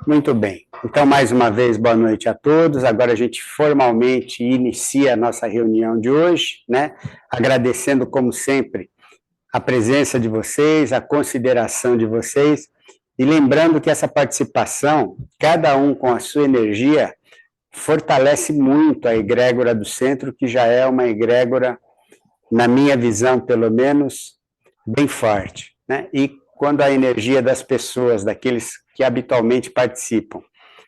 Muito bem. Então, mais uma vez, boa noite a todos. Agora a gente formalmente inicia a nossa reunião de hoje, né? Agradecendo, como sempre, a presença de vocês, a consideração de vocês, e lembrando que essa participação, cada um com a sua energia, fortalece muito a egrégora do centro, que já é uma egrégora, na minha visão, pelo menos, bem forte, né? E quando a energia das pessoas, daqueles que habitualmente participam,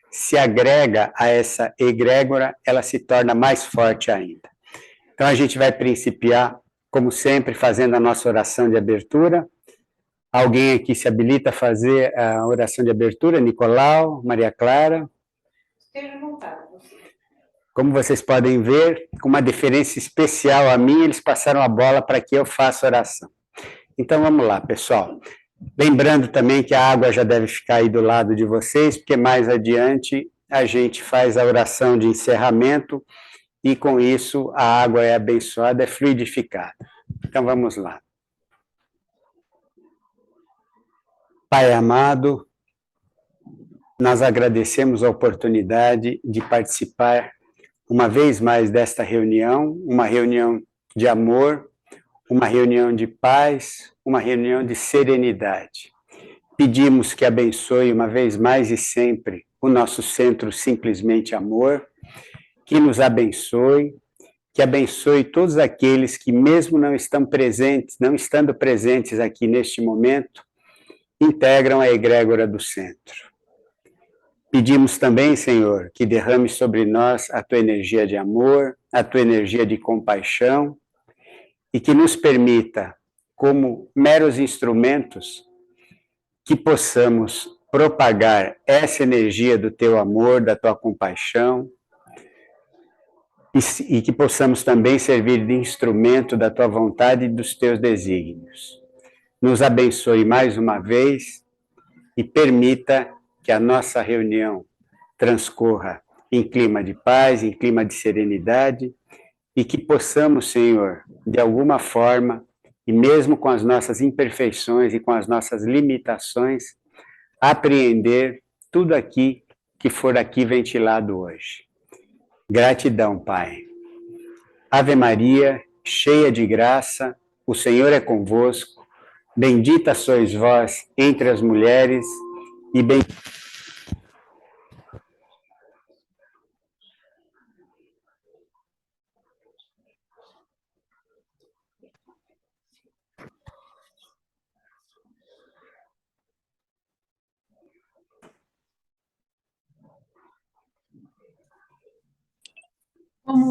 se agrega a essa egrégora, ela se torna mais forte ainda. Então, a gente vai principiar, como sempre, fazendo a nossa oração de abertura. Alguém aqui se habilita a fazer a oração de abertura? Nicolau, Maria Clara? Esteja vontade. Como vocês podem ver, com uma diferença especial a mim, eles passaram a bola para que eu faça a oração. Então, vamos lá, pessoal. Lembrando também que a água já deve ficar aí do lado de vocês, porque mais adiante a gente faz a oração de encerramento e, com isso, a água é abençoada, é fluidificada. Então, vamos lá. Pai amado, nós agradecemos a oportunidade de participar uma vez mais desta reunião, uma reunião de amor, uma reunião de paz, uma reunião de serenidade. Pedimos que abençoe uma vez mais e sempre o nosso centro Simplesmente Amor, que nos abençoe, que abençoe todos aqueles que mesmo não estão presentes, não estando presentes aqui neste momento, integram a egrégora do centro. Pedimos também, Senhor, que derrame sobre nós a tua energia de amor, a tua energia de compaixão, e que nos permita, como meros instrumentos, que possamos propagar essa energia do teu amor, da tua compaixão, e que possamos também servir de instrumento da tua vontade e dos teus desígnios. Nos abençoe mais uma vez e permita que a nossa reunião transcorra em clima de paz, em clima de serenidade, e que possamos, Senhor, de alguma forma, e mesmo com as nossas imperfeições e com as nossas limitações, apreender tudo aqui que for aqui ventilado hoje. Gratidão, Pai. Ave Maria, cheia de graça, o Senhor é convosco, bendita sois vós entre as mulheres, e bendito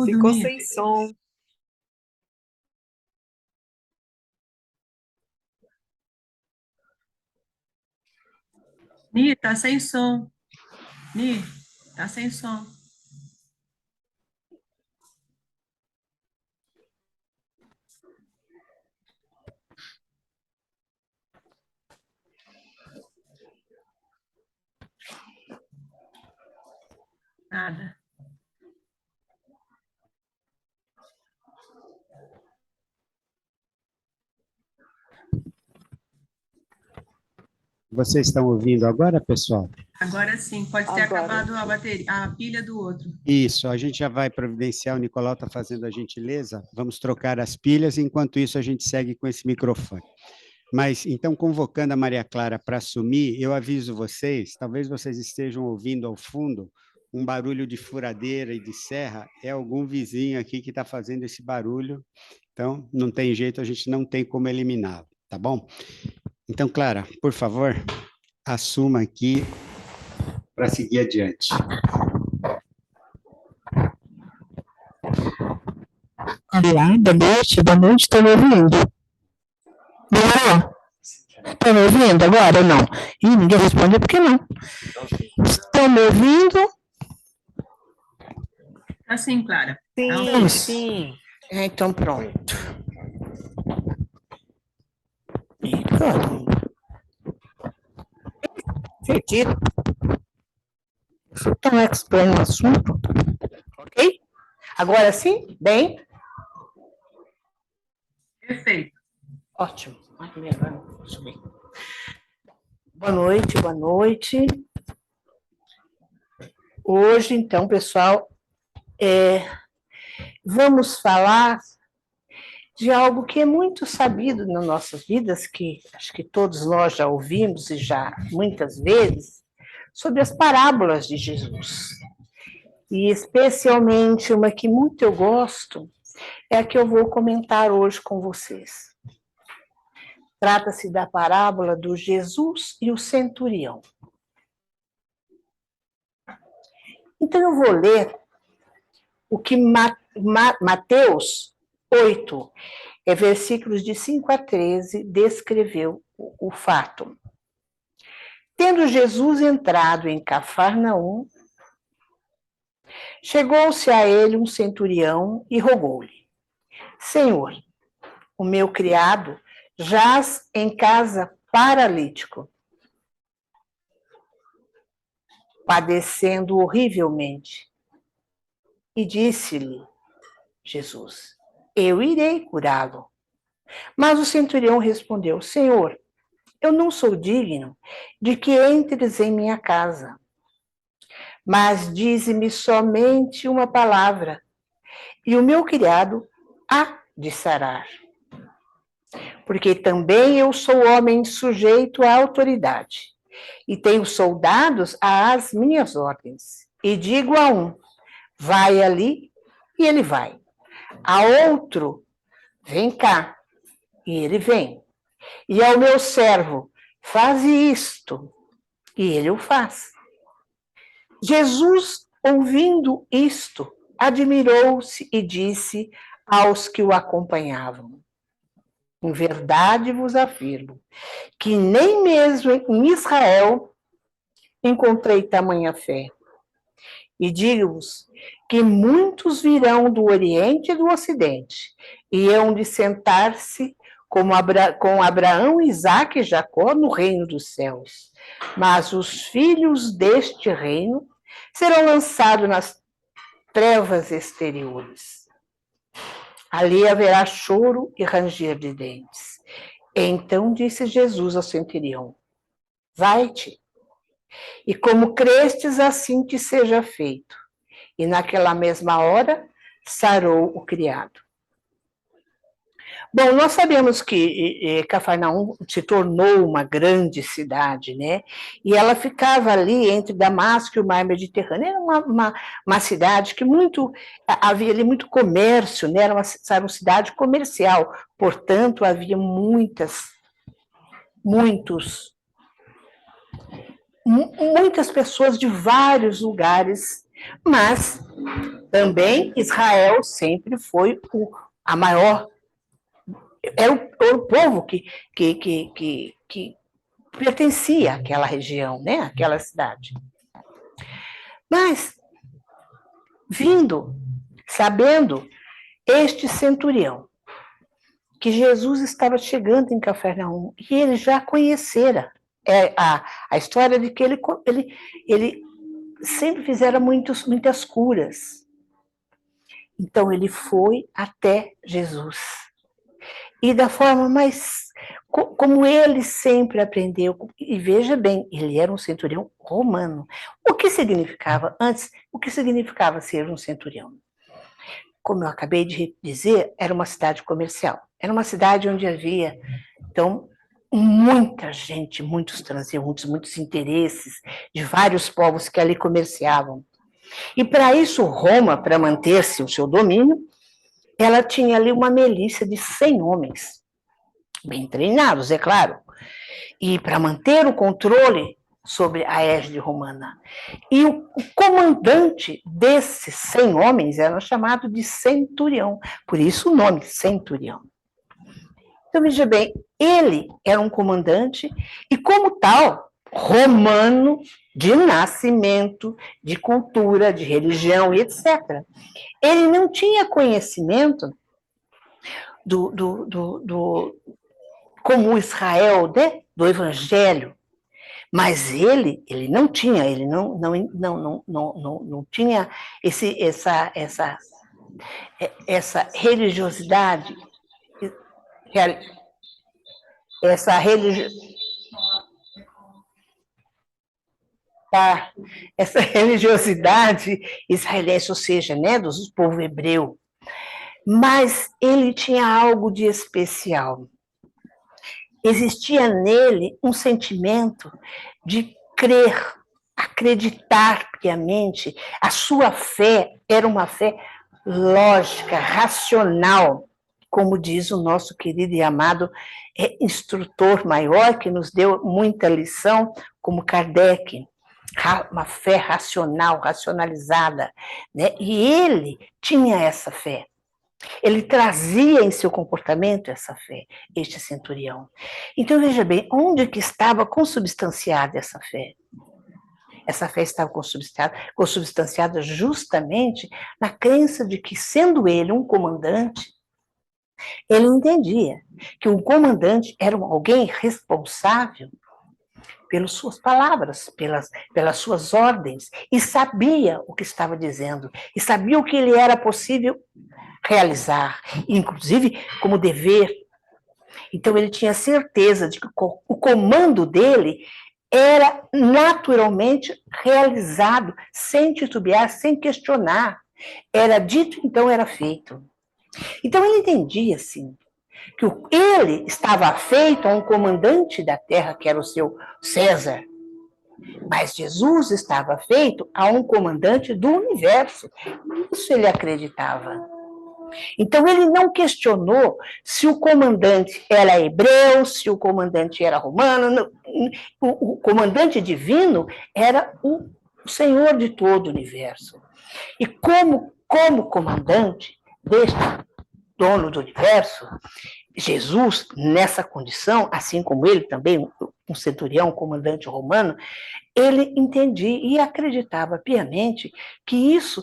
Ficou sem som. Ni, tá sem som. Ni, tá sem som. Nada. Vocês estão ouvindo agora, pessoal? Agora sim, pode ter acabado a bateria, a pilha do outro. Isso, a gente já vai providenciar, o Nicolau está fazendo a gentileza, vamos trocar as pilhas, enquanto isso a gente segue com esse microfone. Mas, então, convocando a Maria Clara para assumir, eu aviso vocês, talvez vocês estejam ouvindo ao fundo um barulho de furadeira e de serra, é algum vizinho aqui que está fazendo esse barulho, então não tem jeito, a gente não tem como eliminá-lo, tá bom? Então, Clara, por favor, assuma aqui para seguir adiante. Olá, boa noite, estão me ouvindo? Melhorou? Estão me ouvindo agora ou não? Ih, ninguém respondeu, por que não? Estão me ouvindo? Assim, Clara. Sim, sim. Então, pronto. Acredito. Eu sou tão expert no assunto. Ok? Agora sim? Bem? Perfeito. Ótimo. Boa noite, boa noite. Hoje, então, pessoal, vamos falar de algo que é muito sabido nas nossas vidas, que acho que todos nós já ouvimos e já muitas vezes, sobre as parábolas de Jesus. E especialmente uma que muito eu gosto, é a que eu vou comentar hoje com vocês. Trata-se da parábola do Jesus e o centurião. Então eu vou ler o que Mateus 8, versículos de 5 a 13, descreveu o fato. Tendo Jesus entrado em Cafarnaum, chegou-se a ele um centurião e rogou-lhe: Senhor, o meu criado jaz em casa paralítico, padecendo horrivelmente. E disse-lhe Jesus: Eu irei curá-lo. Mas o centurião respondeu: Senhor, eu não sou digno de que entres em minha casa, mas dize-me somente uma palavra, e o meu criado há de sarar. Porque também eu sou homem sujeito à autoridade, e tenho soldados às minhas ordens. E digo a um: vai ali, e ele vai. A outro: vem cá, e ele vem. E ao meu servo: faze isto, e ele o faz. Jesus, ouvindo isto, admirou-se e disse aos que o acompanhavam: em verdade vos afirmo que nem mesmo em Israel encontrei tamanha fé. E digo-vos que muitos virão do Oriente e do Ocidente, e hão de sentar-se com Abraão, Isaque e Jacó no reino dos céus. Mas os filhos deste reino serão lançados nas trevas exteriores. Ali haverá choro e ranger de dentes. Então disse Jesus ao centurião: vai-te, e como crestes, assim te seja feito. E naquela mesma hora sarou o criado. Bom, nós sabemos que Cafarnaum se tornou uma grande cidade, né? E ela ficava ali entre Damasco e o mar Mediterrâneo. Era uma cidade que havia ali muito comércio, né? Era uma cidade comercial, portanto, havia muitas pessoas de vários lugares, mas também Israel sempre foi a maior. Era o povo que pertencia àquela região, né? Àquela cidade. Mas, sabendo este centurião que Jesus estava chegando em Cafarnaum, e ele já conhecera a história de que ele sempre fizera muitas curas. Então, ele foi até Jesus. E da forma mais, como ele sempre aprendeu, e veja bem, ele era um centurião romano. O que significava ser um centurião? Como eu acabei de dizer, era uma cidade comercial. Era uma cidade onde havia, então, muita gente, muitos transeuntes, muitos interesses de vários povos que ali comerciavam. E para isso, Roma, para manter-se o seu domínio, ela tinha ali uma milícia de 100 homens, bem treinados, é claro, e para manter o controle sobre a égide romana. E o comandante desses 100 homens era chamado de centurião, por isso o nome, centurião. Então, veja bem, ele era um comandante e, como tal, romano de nascimento, de cultura, de religião e etc. Ele não tinha conhecimento como Israel, né? Do Evangelho, mas ele não tinha, ele não tinha essa religiosidade, aceitar essa religiosidade israelense, ou seja, né, do povo hebreu. Mas ele tinha algo de especial. Existia nele um sentimento de crer, acreditar piamente. A sua fé era uma fé lógica, racional, como diz o nosso querido e amado instrutor maior, que nos deu muita lição, como Kardec. Uma fé racional, racionalizada, né? E ele tinha essa fé. Ele trazia em seu comportamento essa fé, este centurião. Então, veja bem, onde que estava consubstanciada essa fé? Essa fé estava consubstanciada justamente na crença de que, sendo ele um comandante, ele entendia que o comandante era alguém responsável pelas suas palavras, pelas suas ordens, e sabia o que estava dizendo, e sabia o que lhe era possível realizar, inclusive como dever. Então ele tinha certeza de que o comando dele era naturalmente realizado, sem titubear, sem questionar. Era dito, então era feito. Então ele entendia, assim, que ele estava afeito a um comandante da terra, que era o seu César, mas Jesus estava afeito a um comandante do universo. Isso ele acreditava. Então ele não questionou se o comandante era hebreu, se o comandante era romano. O comandante divino era o Senhor de todo o universo. E como comandante deste dono do universo, Jesus, nessa condição, assim como ele também, um centurião, um comandante romano, ele entendia e acreditava piamente que isso,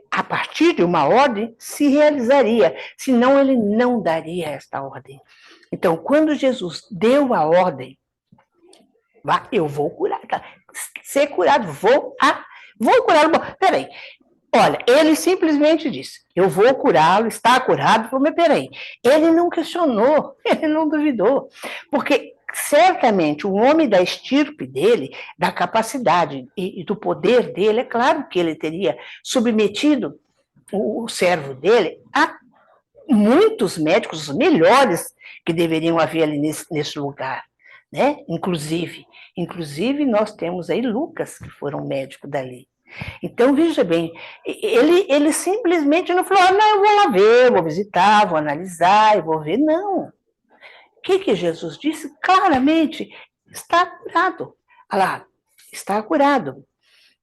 a partir de uma ordem, se realizaria, senão ele não daria esta ordem. Então, quando Jesus deu a ordem, eu vou curar, ser curado, vou curar. Peraí, olha, ele simplesmente disse, eu vou curá-lo, está curado, mas peraí, ele não questionou, ele não duvidou, porque certamente o homem da estirpe dele, da capacidade e do poder dele, é claro que ele teria submetido o servo dele a muitos médicos, os melhores que deveriam haver ali nesse lugar, né? Inclusive nós temos aí Lucas, que foram médicos dali. Então, veja bem, ele simplesmente não falou, não, eu vou lá ver, eu vou visitar, vou analisar, eu vou ver. Não. O que Jesus disse? Claramente, está curado. Olha lá, está curado.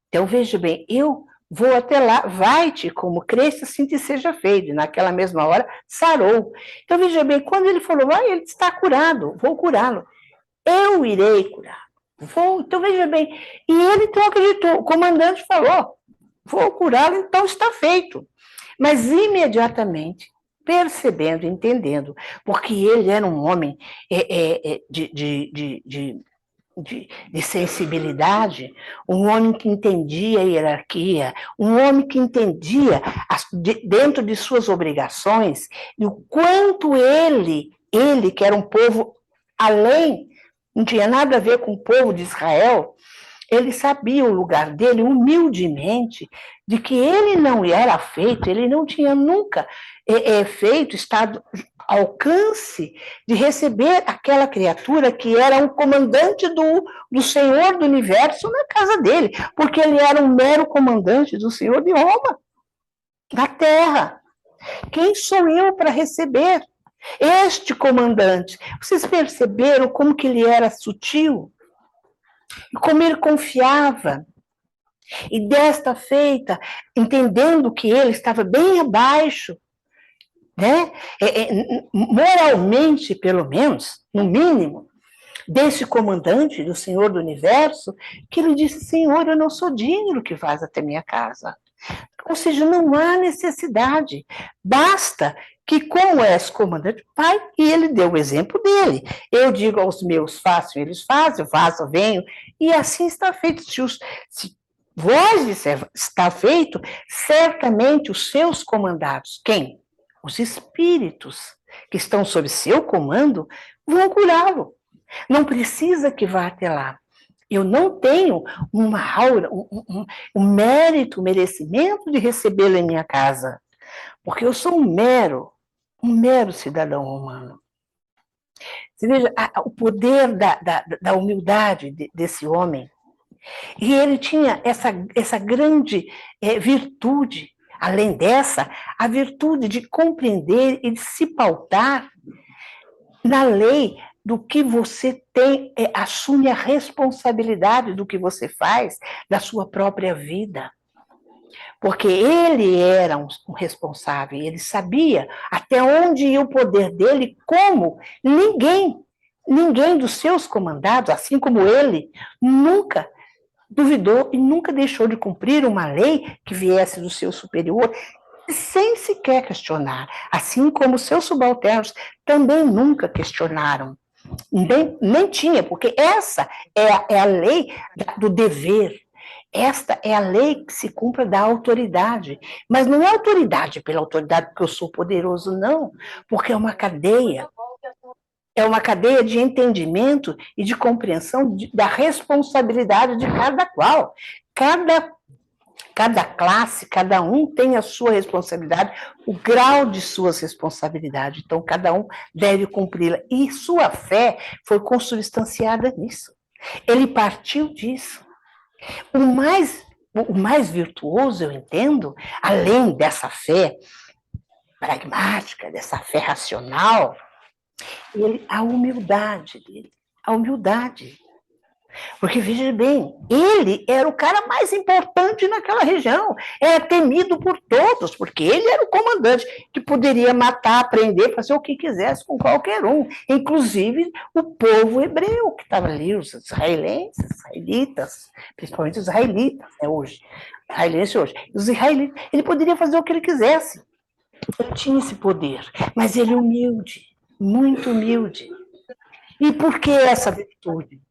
Então, veja bem, eu vou até lá, vai-te como cresce, assim te seja feito. E naquela mesma hora, sarou. Então, veja bem, quando ele falou, ele está curado, vou curá-lo. Eu irei curar. Vou, então veja bem, e ele então acreditou, o comandante falou, vou curá-lo, então está feito. Mas imediatamente, percebendo, entendendo, porque ele era um homem de sensibilidade, um homem que entendia a hierarquia, um homem que entendia dentro de suas obrigações, e o quanto ele que era um povo além, não tinha nada a ver com o povo de Israel, ele sabia o lugar dele humildemente, de que ele não era feito, ele não tinha nunca estado ao alcance de receber aquela criatura que era um comandante do Senhor do universo na casa dele, porque ele era um mero comandante do Senhor de Roma, da terra. Quem sou eu para receber este comandante? Vocês perceberam como que ele era sutil? E como ele confiava? E desta feita, entendendo que ele estava bem abaixo, né? Moralmente, pelo menos, no mínimo, desse comandante do Senhor do Universo, que ele disse, Senhor, eu não sou digno do que faz até minha casa. Ou seja, não há necessidade, basta que, como és comandante, vai, e ele deu o exemplo dele. Eu digo aos meus, façam, eles fazem, eu faço, eu venho, e assim está feito. Se vós disser está feito, certamente os seus comandados, quem? Os espíritos que estão sob seu comando vão curá-lo. Não precisa que vá até lá. Eu não tenho uma aura, um mérito, um merecimento de recebê-lo em minha casa, porque eu sou um mero cidadão humano. Você veja o poder da humildade desse homem. E ele tinha essa grande virtude, além dessa, a virtude de compreender e de se pautar na lei do que você tem, assume a responsabilidade do que você faz, da sua própria vida. Porque ele era um responsável, ele sabia até onde ia o poder dele, como ninguém dos seus comandados, assim como ele, nunca duvidou e nunca deixou de cumprir uma lei que viesse do seu superior, sem sequer questionar, assim como seus subalternos também nunca questionaram. Nem tinha, porque essa é a lei do dever. Esta é a lei que se cumpre da autoridade. Mas não é autoridade pela autoridade porque eu sou poderoso, não. Porque é uma cadeia. É uma cadeia de entendimento e de compreensão da responsabilidade de cada qual. Cada classe, cada um tem a sua responsabilidade, o grau de suas responsabilidades. Então, cada um deve cumpri-la. E sua fé foi consubstanciada nisso. Ele partiu disso. O mais virtuoso, eu entendo, além dessa fé pragmática, dessa fé racional, a humildade dele. A humildade. Porque, veja bem, ele era o cara mais importante naquela região, era temido por todos, porque ele era o comandante que poderia matar, prender, fazer o que quisesse com qualquer um, inclusive o povo hebreu que estava ali, os israelitas, principalmente os israelitas, né, hoje, os israelitas, ele poderia fazer o que ele quisesse, ele tinha esse poder, mas ele humilde, muito humilde. E por que essa virtude?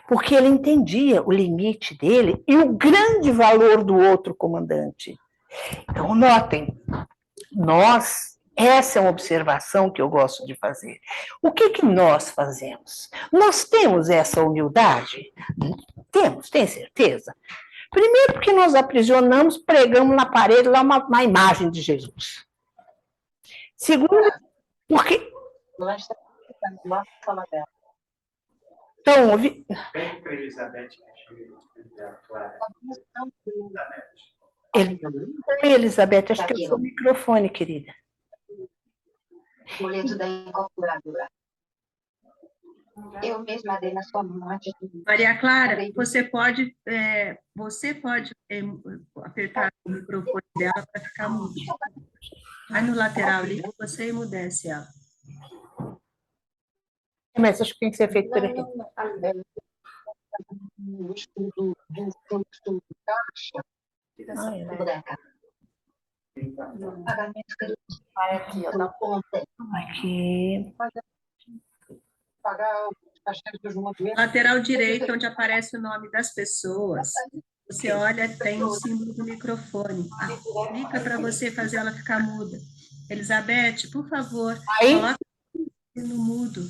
Porque ele entendia o limite dele e o grande valor do outro comandante. Então, notem, essa é uma observação que eu gosto de fazer. O que nós fazemos? Nós temos essa humildade? Temos, tem certeza? Primeiro porque nós aprisionamos, pregamos na parede lá uma imagem de Jesus. Segundo, porque... Então, ouvi... Elizabeth, acho que é o seu microfone, querida. Boleto da incorporadora. Eu mesma dei na sua mão. Maria Clara, você pode apertar o microfone dela para ficar mudo. Vai no lateral ali, você emudece ela. Mas acho que tem que ser feito por aqui. O estudo do fluxo de caixa. Pagamento que aqui, ó, na ponta. Aqui. Pagar as taxas dos movimentos. Lateral direito, onde aparece o nome das pessoas. Você olha, tem o símbolo do microfone. Clica para você fazer ela ficar muda. Elizabeth, por favor, coloque no mudo.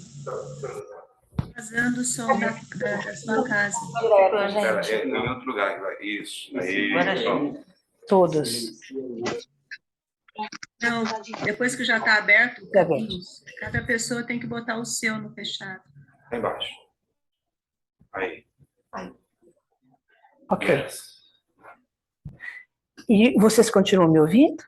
Vazando o som da sua casa. Em outro lugar. Isso. Aí, Todos. Não, depois que já está aberto, cada pessoa tem que botar o seu no fechado. Lá embaixo. Aí. Ok. Yes. E vocês continuam me ouvindo?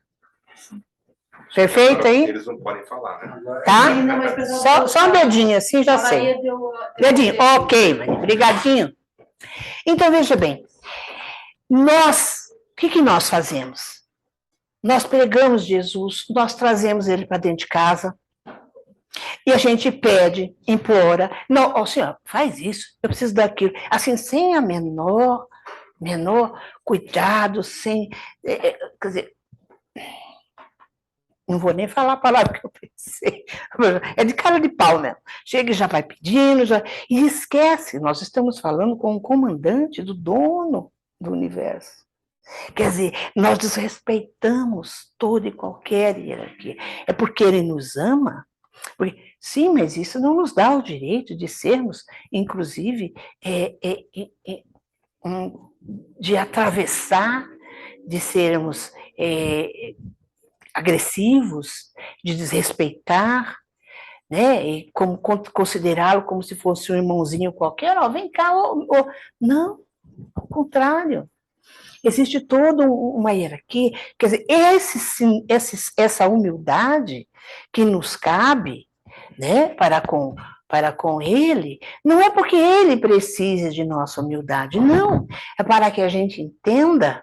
Perfeito aí? Eles não podem falar, né? Tá? Só um dedinho, assim já sei. Dedinho, ok, Maria, obrigadinho. Então, veja bem, o que nós fazemos? Nós pregamos Jesus, nós trazemos ele para dentro de casa, e a gente pede, implora, não, ó, senhor, faz isso, eu preciso daquilo, assim, sem a menor cuidado, sem, quer dizer, não vou nem falar a palavra que eu pensei, é de cara de pau mesmo, chega e já vai pedindo, e esquece, nós estamos falando com o comandante, do dono do universo. Quer dizer, nós desrespeitamos toda e qualquer hierarquia. É porque ele nos ama. Porque Sim, mas isso não nos dá o direito de sermos, inclusive, de atravessar, de sermos agressivos, de desrespeitar, né? E como considerá-lo como se fosse um irmãozinho qualquer. Ó, vem cá, não, ao contrário. Existe toda uma hierarquia. Quer dizer, essa humildade que nos cabe, né, para com ele, não é porque ele precise de nossa humildade, não. É para que a gente entenda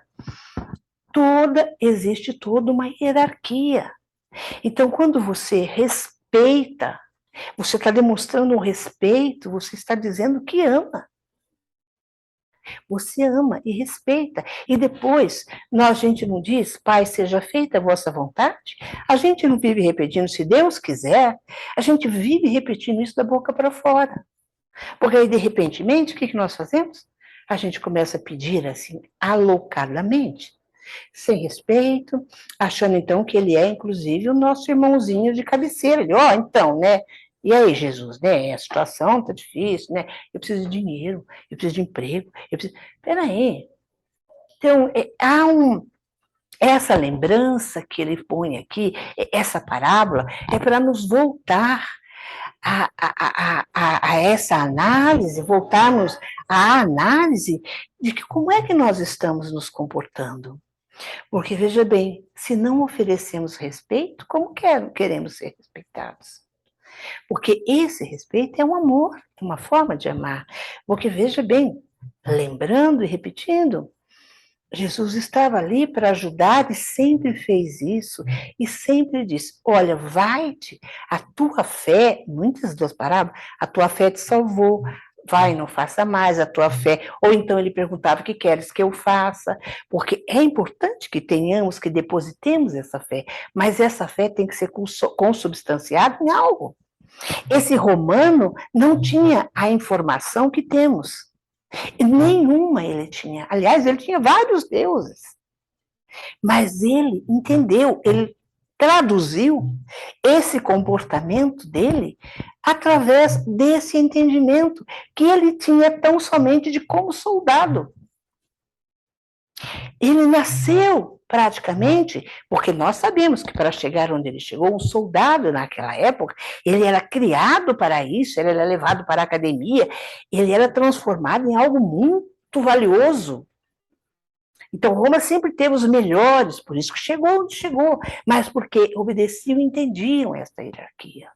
existe toda uma hierarquia. Então, quando você respeita, você está demonstrando um respeito, você está dizendo que ama. Você ama e respeita. E depois, a gente não diz, Pai, seja feita a vossa vontade? A gente não vive repetindo, se Deus quiser, a gente vive repetindo isso da boca para fora. Porque aí, de repentemente, o que nós fazemos? A gente começa a pedir assim, alocadamente, sem respeito, achando então que ele é, inclusive, o nosso irmãozinho de cabeceira. Ele, então, né? E aí, Jesus, né? A situação tá difícil, né? Eu preciso de dinheiro, eu preciso de emprego, eu preciso. Peraí. Então, essa lembrança que ele põe aqui, essa parábola, é para nos voltar a essa análise, voltarmos à análise de que como é que nós estamos nos comportando. Porque, veja bem, se não oferecemos respeito, como queremos ser respeitados? Porque esse respeito é um amor, é uma forma de amar. Porque, veja bem, lembrando e repetindo, Jesus estava ali para ajudar e sempre fez isso. E sempre disse, olha, vai-te, a tua fé, muitas das parábolas, a tua fé te salvou. Vai, não faça mais a tua fé. Ou então ele perguntava, o que queres que eu faça? Porque é importante que tenhamos, que depositemos essa fé, mas essa fé tem que ser consubstanciada em algo. Esse romano não tinha a informação que temos. E nenhuma ele tinha. Aliás, ele tinha vários deuses. Mas ele entendeu, ele traduziu esse comportamento dele através desse entendimento que ele tinha tão somente de como soldado. Ele nasceu praticamente, porque nós sabemos que para chegar onde ele chegou, um soldado naquela época, ele era criado para isso, ele era levado para a academia, ele era transformado em algo muito valioso. Então, Roma sempre teve os melhores, por isso que chegou onde chegou, mas porque obedeciam e entendiam essa hierarquia.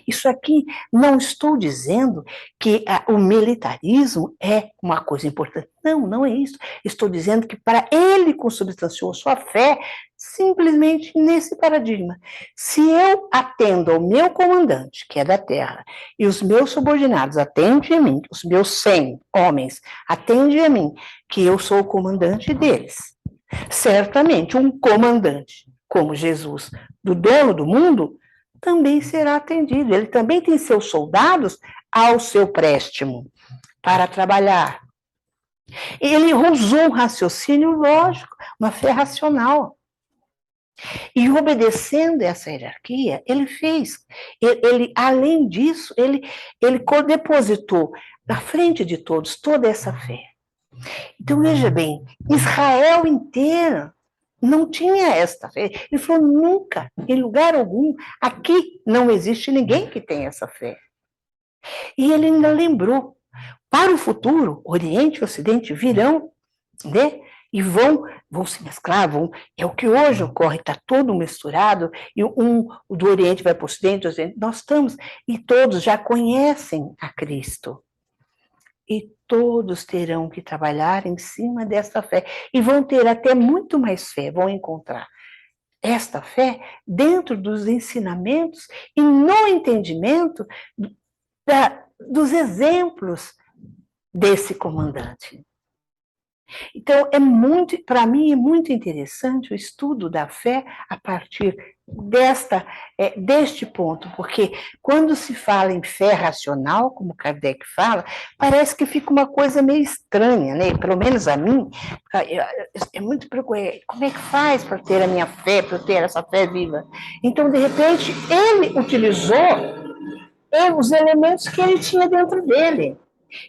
Isso aqui, não estou dizendo que o militarismo é uma coisa importante. Não, não é isso. Estou dizendo que para ele consubstanciou sua fé simplesmente nesse paradigma. Se eu atendo ao meu comandante, que é da terra, e os meus subordinados atendem a mim, os meus 100 homens atendem a mim, que eu sou o comandante deles. Certamente, um comandante como Jesus, do dono do mundo, também será atendido. Ele também tem seus soldados ao seu préstimo para trabalhar. Ele usou um raciocínio lógico, uma fé racional. E obedecendo essa hierarquia, ele fez. Além disso, ele depositou na frente de todos toda essa fé. Então, veja bem, Israel inteira não tinha esta fé. Ele falou, nunca, em lugar algum, aqui não existe ninguém que tenha essa fé. E ele ainda lembrou, para o futuro, Oriente e Ocidente virão, né? E vão se mesclar, é o que hoje ocorre, está todo misturado, e o do Oriente vai para o Ocidente, nós estamos, e todos já conhecem a Cristo. E todos terão que trabalhar em cima dessa fé. E vão ter até muito mais fé, vão encontrar esta fé dentro dos ensinamentos e no entendimento dos exemplos desse comandante. Então, para mim, é muito interessante o estudo da fé a partir deste ponto, porque quando se fala em fé racional, como Kardec fala, parece que fica uma coisa meio estranha, né? Pelo menos a mim, é muito como é que faz para ter a minha fé, para eu ter essa fé viva? Então, de repente, ele utilizou os elementos que ele tinha dentro dele.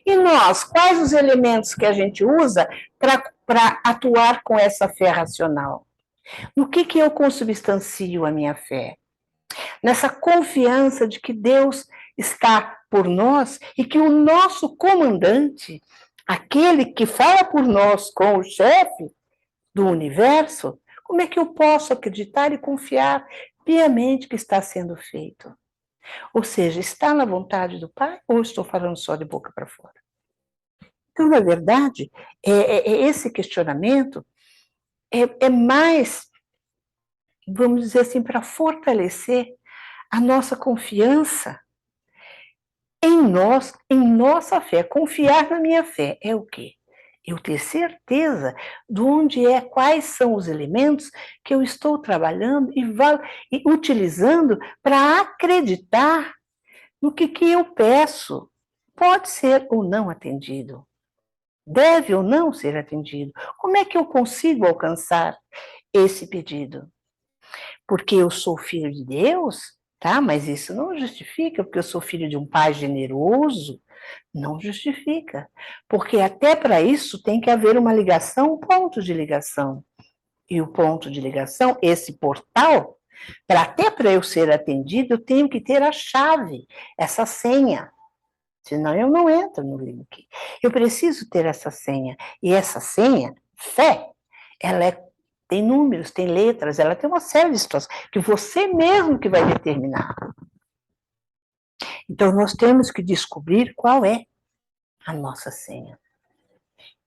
E nós, quais os elementos que a gente usa para atuar com essa fé racional? No que eu consubstancio a minha fé? Nessa confiança de que Deus está por nós e que o nosso comandante, aquele que fala por nós com o chefe do universo, como é que eu posso acreditar e confiar piamente que está sendo feito? Ou seja, está na vontade do Pai ou estou falando só de boca para fora? Então, na verdade, esse questionamento é mais, vamos dizer assim, para fortalecer a nossa confiança em nós, em nossa fé. Confiar na minha fé é o quê? Eu ter certeza de onde quais são os elementos que eu estou trabalhando e utilizando para acreditar no que eu peço. Pode ser ou não atendido. Deve ou não ser atendido. Como é que eu consigo alcançar esse pedido? Porque eu sou filho de Deus, tá? Mas isso não justifica, porque eu sou filho de um pai generoso, não justifica. Porque até para isso tem que haver uma ligação, um ponto de ligação. E o ponto de ligação, esse portal, até para eu ser atendido, eu tenho que ter a chave, essa senha. Senão eu não entro no link. Eu preciso ter essa senha. E essa senha, fé, ela tem números, tem letras, ela tem uma série de situações que você mesmo que vai determinar. Então, nós temos que descobrir qual é a nossa senha.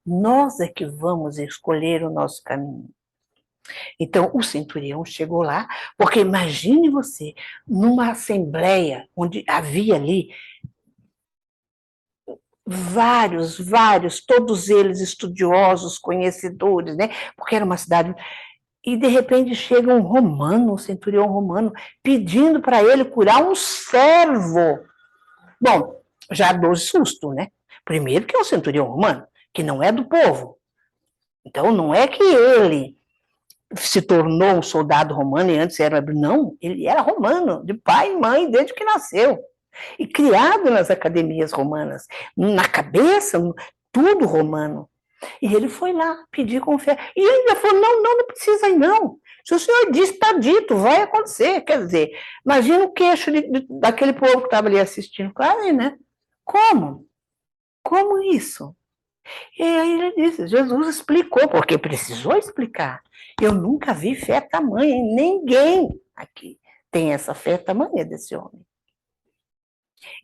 Nós é que vamos escolher o nosso caminho. Então, o centurião chegou lá, porque imagine você, numa assembleia, onde havia ali vários, todos eles estudiosos, conhecedores, né? Porque era uma cidade. E de repente chega um romano, um centurião romano, pedindo para ele curar um servo. Bom, já dou susto, né? Primeiro que é um centurião romano, que não é do povo. Então não é que ele se tornou um soldado romano e antes era. Não, ele era romano, de pai e mãe, desde que nasceu. E criado nas academias romanas, na cabeça, tudo romano. E ele foi lá pedir com fé. E ainda falou, não precisa ir não. Se o senhor disse, está dito, vai acontecer. Quer dizer, imagina o queixo daquele povo que estava ali assistindo. Claro, né? Como? Como isso? E aí ele disse, Jesus explicou, porque precisou explicar. Eu nunca vi fé tamanha, ninguém aqui tem essa fé tamanha desse homem.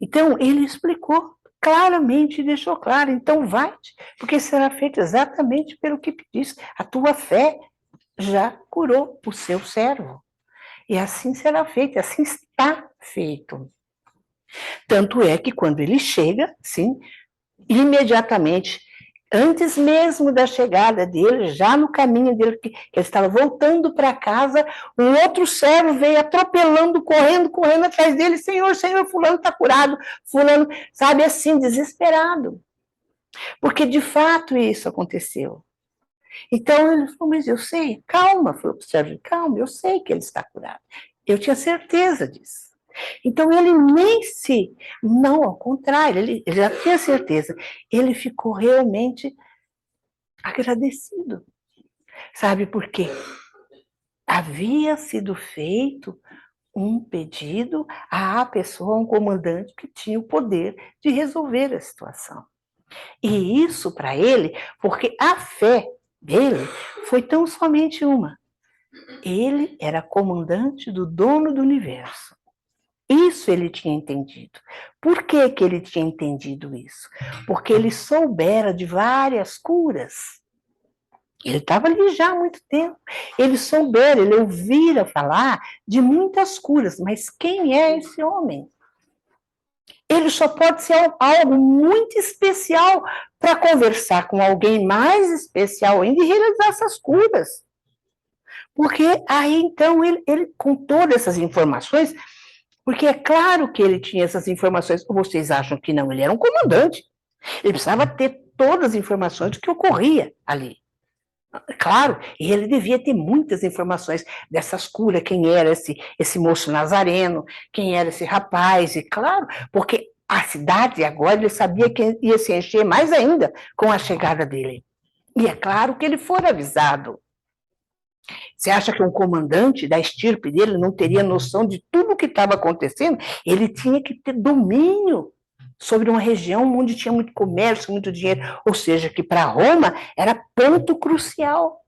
Então, ele explicou claramente e deixou claro. Então, vai-te, porque será feito exatamente pelo que pediste. A tua fé já curou o seu servo. E assim será feito, e assim está feito. Tanto é que quando ele chega, sim, imediatamente, antes mesmo da chegada dele, já no caminho dele, que ele estava voltando para casa, um outro servo veio atropelando, correndo atrás dele, Senhor, fulano está curado, fulano, sabe, assim, desesperado. Porque, de fato, isso aconteceu. Então, ele falou, mas eu sei, calma, falou para o servo, calma, eu sei que ele está curado. Eu tinha certeza disso. Então, ele não, ao contrário, ele já tinha certeza. Ele ficou realmente agradecido. Sabe por quê? Havia sido feito um pedido à pessoa, um comandante que tinha o poder de resolver a situação. E isso para ele, porque a fé dele foi tão somente uma. Ele era comandante do dono do universo. Isso ele tinha entendido. Por que ele tinha entendido isso? Porque ele soubera de várias curas. Ele estava ali já há muito tempo. Ele ouvira falar de muitas curas. Mas quem é esse homem? Ele só pode ser algo muito especial para conversar com alguém mais especial ainda e realizar essas curas. Porque aí, então, ele com todas essas informações, porque é claro que ele tinha essas informações, ou vocês acham que não? Ele era um comandante. Ele precisava ter todas as informações do que ocorria ali. Claro, e ele devia ter muitas informações dessas curas, quem era esse moço nazareno, quem era esse rapaz, e claro, porque a cidade agora ele sabia que ia se encher mais ainda com a chegada dele. E é claro que ele foi avisado. Você acha que um comandante da estirpe dele não teria noção de tudo o que estava acontecendo? Ele tinha que ter domínio sobre uma região onde tinha muito comércio, muito dinheiro, ou seja, que para Roma era ponto crucial.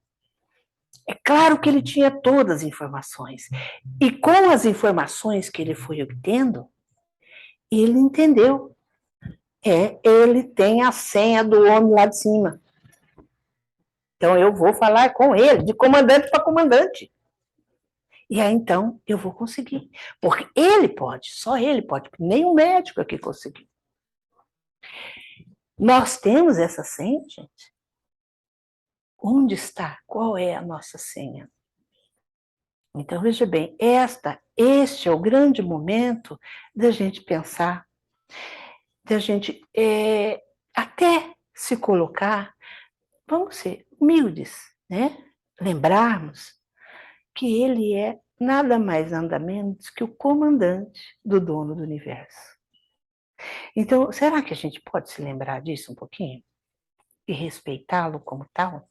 É claro que ele tinha todas as informações. E com as informações que ele foi obtendo, ele entendeu. Ele tem a senha do homem lá de cima. Então eu vou falar com ele, de comandante para comandante. E aí, então, eu vou conseguir. Porque ele pode, só ele pode, nem o médico aqui conseguiu. Nós temos essa senha, gente? Onde está? Qual é a nossa senha? Então, veja bem, este é o grande momento da gente pensar, da gente até se colocar, vamos ser humildes, né? Lembrarmos que ele é nada mais, nada menos que o comandante do dono do universo. Então, será que a gente pode se lembrar disso um pouquinho? E respeitá-lo como tal?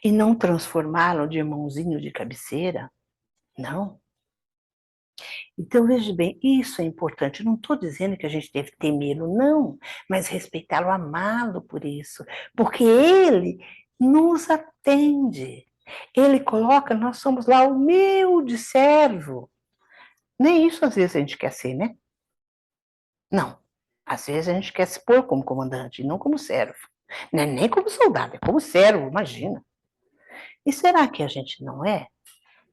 E não transformá-lo de irmãozinho de cabeceira? Não. Então, veja bem, isso é importante. Não estou dizendo que a gente deve temê-lo, não, mas respeitá-lo, amá-lo por isso. Porque ele nos atende. Ele coloca, nós somos lá humilde servo. Nem isso às vezes a gente quer ser, né? Não. Às vezes a gente quer se pôr como comandante, não como servo. Não é nem como soldado, é como servo, imagina. E será que a gente não é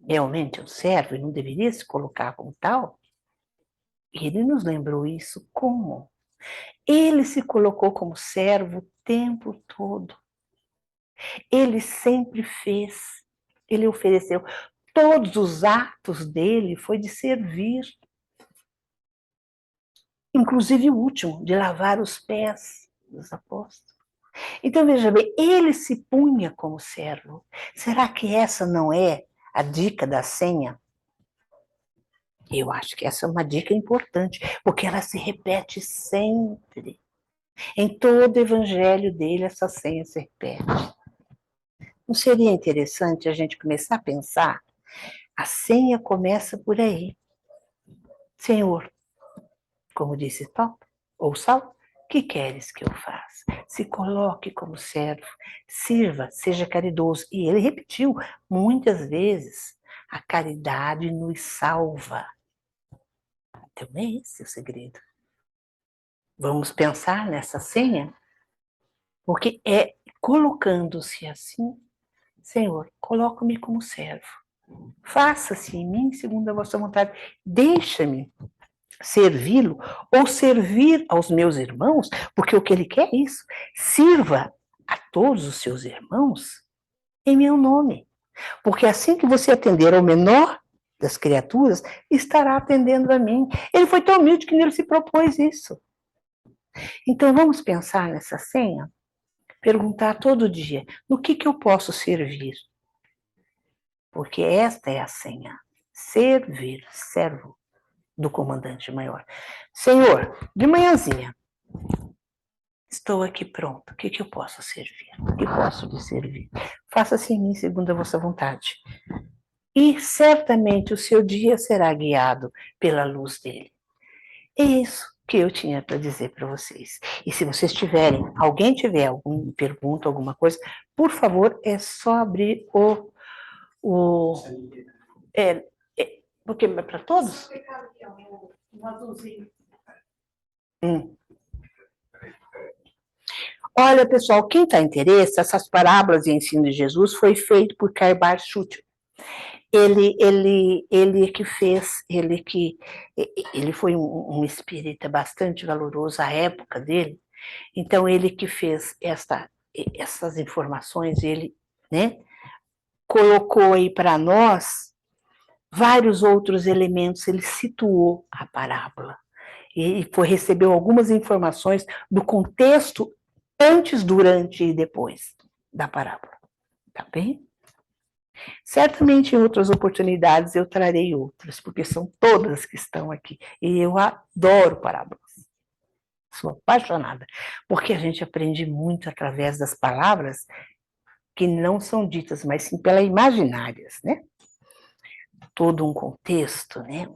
realmente um servo e não deveria se colocar como tal? Ele nos lembrou isso como? Ele se colocou como servo o tempo todo. Ele sempre fez. Ele ofereceu. Todos os atos dele foi de servir. Inclusive o último, de lavar os pés dos apóstolos. Então, veja bem, ele se punha como servo. Será que essa não é a dica da senha? Eu acho que essa é uma dica importante, porque ela se repete sempre. Em todo o evangelho dele, essa senha se repete. Não seria interessante a gente começar a pensar? A senha começa por aí. Senhor, como disse Paulo, ou Saulo, que queres que eu faça? Se coloque como servo, sirva, seja caridoso. E ele repetiu muitas vezes, a caridade nos salva. Então é esse o segredo. Vamos pensar nessa senha? Porque é colocando-se assim, Senhor, coloca-me como servo. Faça-se em mim segundo a vossa vontade. Deixa-me servi-lo ou servir aos meus irmãos, porque o que ele quer é isso. Sirva a todos os seus irmãos em meu nome. Porque assim que você atender ao menor das criaturas, estará atendendo a mim. Ele foi tão humilde que ele se propôs isso. Então vamos pensar nessa senha? Perguntar todo dia, no que eu posso servir? Porque esta é a senha. Servir, servo do comandante maior. Senhor, de manhãzinha, estou aqui pronto. O que eu posso servir? O que posso lhe servir? Faça-se em mim segundo a vossa vontade. E certamente o seu dia será guiado pela luz dele. É isso que eu tinha para dizer para vocês. E se vocês tiverem, alguém tiver alguma pergunta, alguma coisa, por favor, é só abrir porque é para todos? Olha, pessoal, quem está interesse, essas parábolas e ensino de Jesus foi feito por Karl Barth Schutter. ele que fez, ele foi um espírita bastante valoroso à época dele, então ele que fez essas informações, ele, né, colocou aí para nós vários outros elementos, ele situou a parábola e recebeu algumas informações do contexto antes, durante e depois da parábola, tá bem? Certamente em outras oportunidades eu trarei outras, porque são todas que estão aqui. E eu adoro parábolas. Sou apaixonada, porque a gente aprende muito através das palavras que não são ditas, mas sim pelas imaginárias, né? Todo um contexto, né?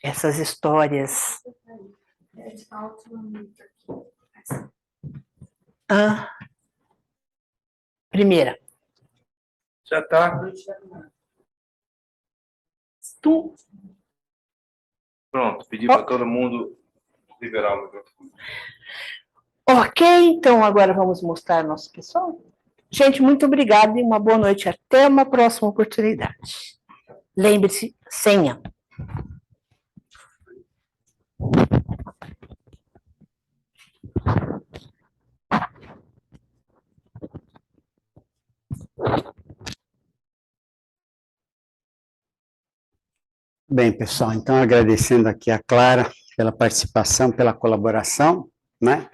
Essas histórias. Primeira. Já está. Pronto, pedi para todo mundo liberar o microfone. Ok, então agora vamos mostrar nosso pessoal. Gente, muito obrigada e uma boa noite. Até uma próxima oportunidade. Lembre-se, senha. Bem, pessoal, então agradecendo aqui a Clara pela participação, pela colaboração, né?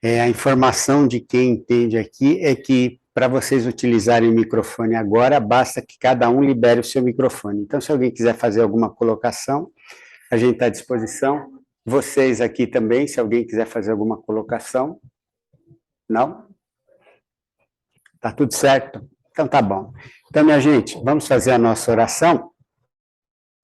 A informação de quem entende aqui é que para vocês utilizarem o microfone agora, basta que cada um libere o seu microfone. Então, se alguém quiser fazer alguma colocação, a gente está à disposição. Vocês aqui também, se alguém quiser fazer alguma colocação. Não? Tá tudo certo? Então tá bom. Então, minha gente, vamos fazer a nossa oração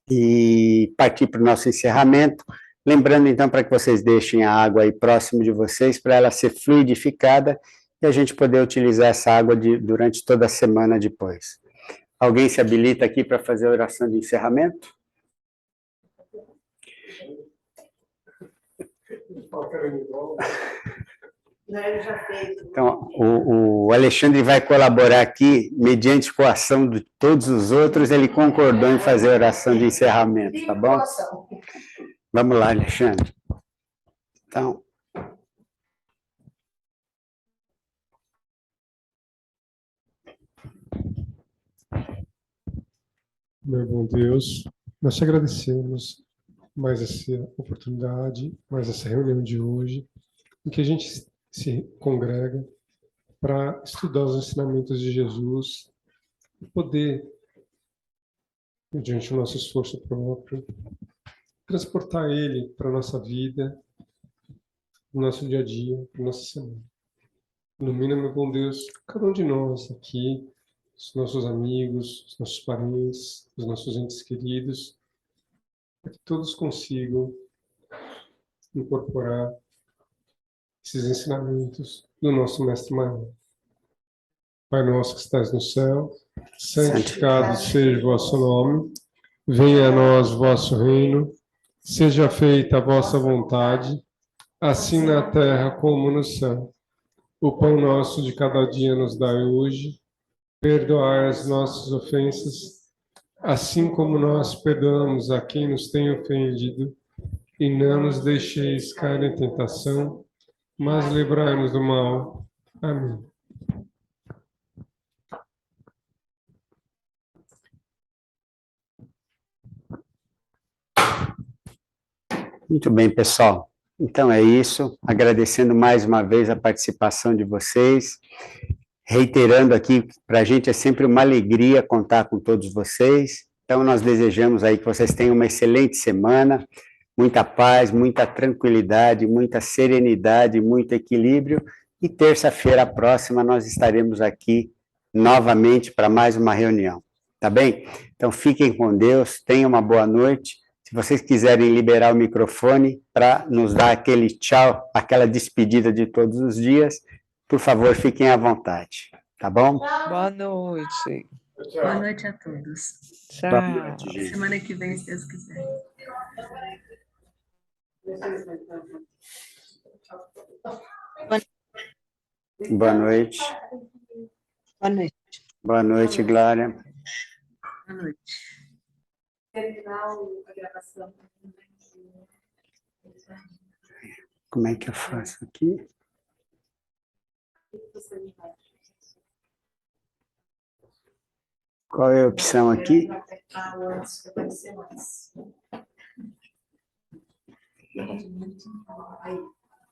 e partir para o nosso encerramento. Lembrando, então, para que vocês deixem a água aí próximo de vocês, para ela ser fluidificada e a gente poder utilizar essa água durante toda a semana depois. Alguém se habilita aqui para fazer a oração de encerramento? Então, o Alexandre vai colaborar aqui, mediante coação de todos os outros, ele concordou em fazer a oração de encerramento, tá bom? Vamos lá, Alexandre. Então... Meu bom Deus, nós te agradecemos mais essa oportunidade, mais essa reunião de hoje, em que a gente se congrega para estudar os ensinamentos de Jesus e poder, mediante o nosso esforço próprio, transportar ele para a nossa vida, para o nosso dia a dia, para a nossa semana. Ilumina, meu bom Deus, cada um de nós aqui, os nossos amigos, os nossos parentes, os nossos entes queridos, para que todos consigam incorporar esses ensinamentos do nosso Mestre Maior. Pai nosso que estás no céu, santificado seja o vosso nome, venha a nós o vosso reino, seja feita a vossa vontade, assim na terra como no céu. O pão nosso de cada dia nos dai hoje, perdoai as nossas ofensas, assim como nós perdoamos a quem nos tem ofendido, e não nos deixeis cair em tentação, mas livrai-nos do mal. Amém. Muito bem, pessoal. Então é isso. Agradecendo mais uma vez a participação de vocês. Reiterando aqui, para a gente é sempre uma alegria contar com todos vocês. Então nós desejamos aí que vocês tenham uma excelente semana, muita paz, muita tranquilidade, muita serenidade, muito equilíbrio. E terça-feira próxima nós estaremos aqui novamente para mais uma reunião. Tá bem? Então fiquem com Deus, tenham uma boa noite. Se vocês quiserem liberar o microfone para nos dar aquele tchau, aquela despedida de todos os dias, por favor, fiquem à vontade, tá bom? Boa noite. Boa noite a todos. Tchau. Boa noite, gente. Semana que vem, se Deus quiser. Boa noite. Boa noite. Boa noite, Glória. Boa noite. Terminar a gravação. Como é que eu faço aqui? Qual é a opção aqui?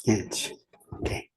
Gente, ok.